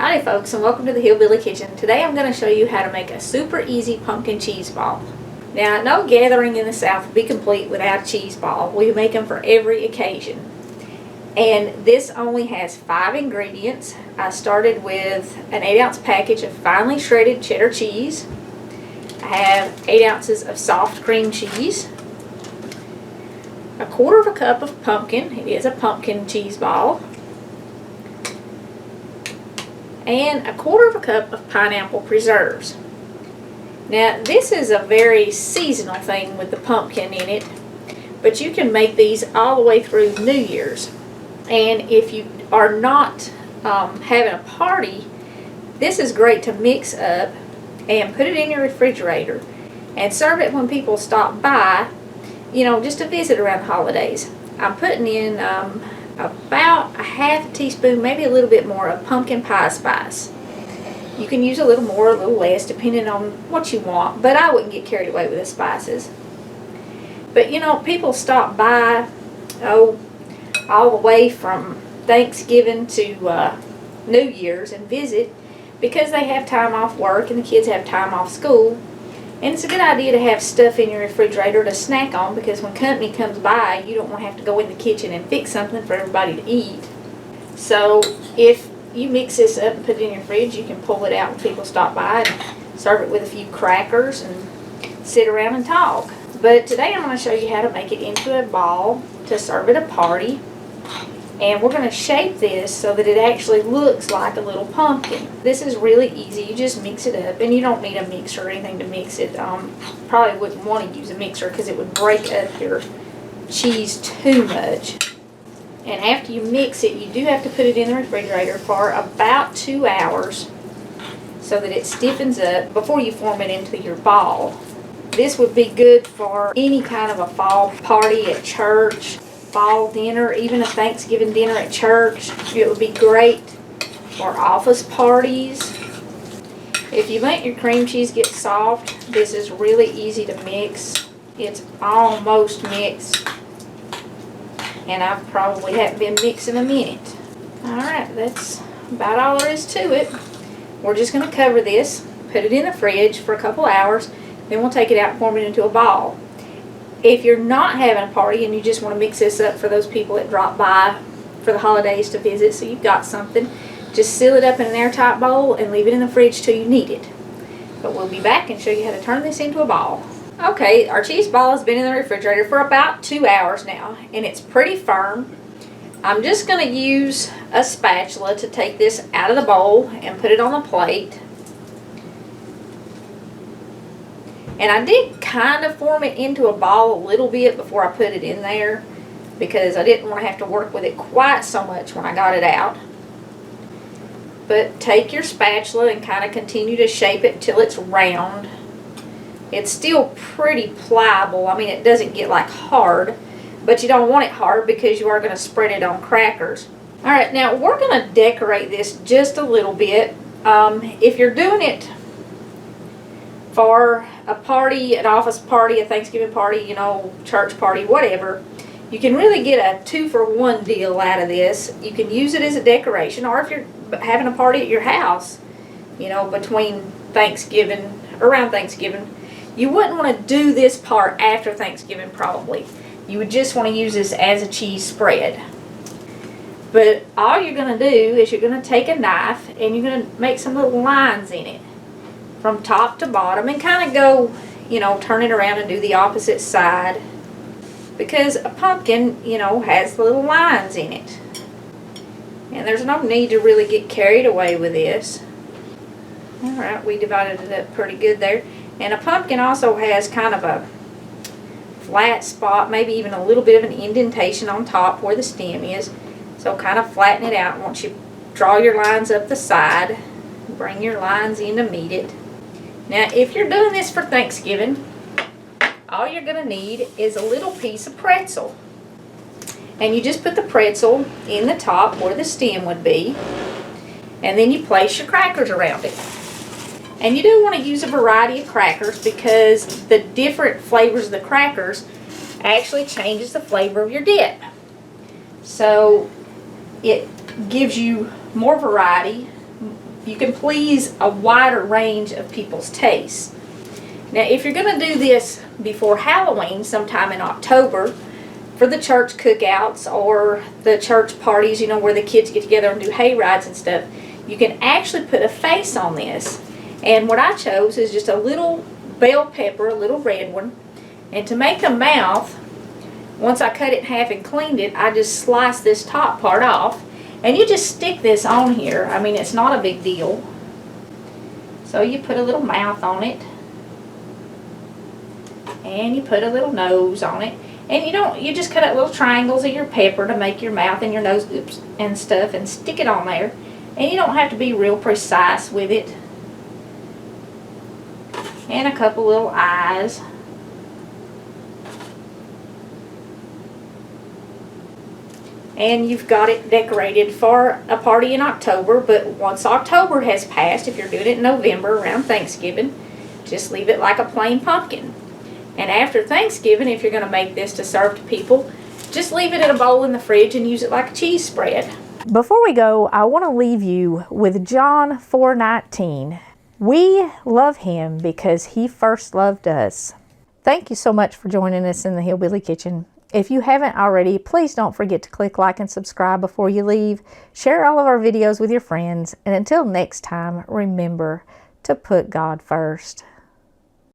Howdy folks, and welcome to the Hillbilly Kitchen. Today I'm going to show you how to make a super easy pumpkin cheese ball. Now, no gathering in the South would be complete without a cheese ball. We make them for every occasion. And this only has 5 ingredients. I started with an 8-ounce package of finely shredded cheddar cheese. I have 8 ounces of soft cream cheese. A 1/4 cup of pumpkin. It is a pumpkin cheese ball. And a 1/4 cup of pineapple preserves. Now this is a very seasonal thing with the pumpkin in it, but you can make these all the way through New Year's. And if you are not having a party, this is great to mix up and put it in your refrigerator and serve it when people stop by, you know, just to visit around the holidays. I'm putting in about a 1/2 teaspoon, maybe a little bit more, of pumpkin pie spice. You can use a little more or a little less depending on what you want, but I wouldn't get carried away with the spices. But you know, people stop by all the way from Thanksgiving to New Year's and visit because they have time off work and the kids have time off school. And it's a good idea to have stuff in your refrigerator to snack on, because when company comes by, you don't want to have to go in the kitchen and fix something for everybody to eat. So if you mix this up and put it in your fridge, you can pull it out when people stop by and serve it with a few crackers and sit around and talk. But today I'm going to show you how to make it into a ball to serve at a party. And we're going to shape this so that it actually looks like a little pumpkin. This is really easy. You just mix it up, and you don't need a mixer or anything to mix it. Probably wouldn't want to use a mixer because it would break up your cheese too much. And after you mix it, you do have to put it in the refrigerator for about 2 hours so that it stiffens up before you form it into your ball. This would be good for any kind of a fall party at church, fall dinner, even a Thanksgiving dinner at church. It would be great for office parties. If you let your cream cheese get soft, this is really easy to mix. It's almost mixed, and I probably haven't been mixing a minute. Alright, that's about all there is to it. We're just going to cover this, put it in the fridge for a couple hours, then we'll take it out and form it into a ball. If you're not having a party and you just want to mix this up for those people that drop by for the holidays to visit, so you've got something, just seal it up in an airtight bowl and leave it in the fridge till you need it. But we'll be back and show you how to turn this into a ball. Okay, our cheese ball has been in the refrigerator for about 2 hours now, and it's pretty firm. I'm just going to use a spatula to take this out of the bowl and put it on the plate. And I did kind of form it into a ball a little bit before I put it in there, because I didn't want to have to work with it quite so much when I got it out. But take your spatula and kind of continue to shape it until it's round. It's still pretty pliable. I mean, it doesn't get like hard, but you don't want it hard because you are going to spread it on crackers. Alright, now we're going to decorate this just a little bit. If you're doing it for a party, an office party, a Thanksgiving party, you know, church party, whatever, you can really get a 2-for-1 deal out of this. You can use it as a decoration, or if you're having a party at your house, you know, between Thanksgiving, around Thanksgiving, you wouldn't want to do this part after Thanksgiving probably. You would just want to use this as a cheese spread. But all you're going to do is you're going to take a knife and you're going to make some little lines in it from top to bottom, and kind of go, you know, turn it around and do the opposite side, because a pumpkin, you know, has little lines in it. And there's no need to really get carried away with this. Alright, we divided it up pretty good there. And a pumpkin also has kind of a flat spot, maybe even a little bit of an indentation on top where the stem is. So kind of flatten it out. Once you draw your lines up the side, bring your lines in to meet it. Now, if you're doing this for Thanksgiving, all you're going to need is a little piece of pretzel. And you just put the pretzel in the top where the stem would be, and then you place your crackers around it. And you do want to use a variety of crackers, because the different flavors of the crackers actually changes the flavor of your dip. So it gives you more variety, you can please a wider range of people's tastes. Now, if you're going to do this before Halloween, sometime in October, for the church cookouts or the church parties, you know, where the kids get together and do hay rides and stuff, you can actually put a face on this. And what I chose is just a little bell pepper, a little red one. And to make a mouth, once I cut it in half and cleaned it, I just sliced this top part off. And you just stick this on here. I mean, it's not a big deal. So you put a little mouth on it. And you put a little nose on it. And you just cut out little triangles of your pepper to make your mouth and your nose, and stuff, and stick it on there. And you don't have to be real precise with it. And a couple little eyes. And you've got it decorated for a party in October. But once October has passed, if you're doing it in November around Thanksgiving, just leave it like a plain pumpkin. And after Thanksgiving, if you're going to make this to serve to people, just leave it in a bowl in the fridge and use it like a cheese spread. Before we go, I want to leave you with John 4:19. We love him because he first loved us. Thank you so much for joining us in the Hillbilly Kitchen. If you haven't already, please don't forget to click like and subscribe before you leave. Share all of our videos with your friends. And until next time, remember to put God first.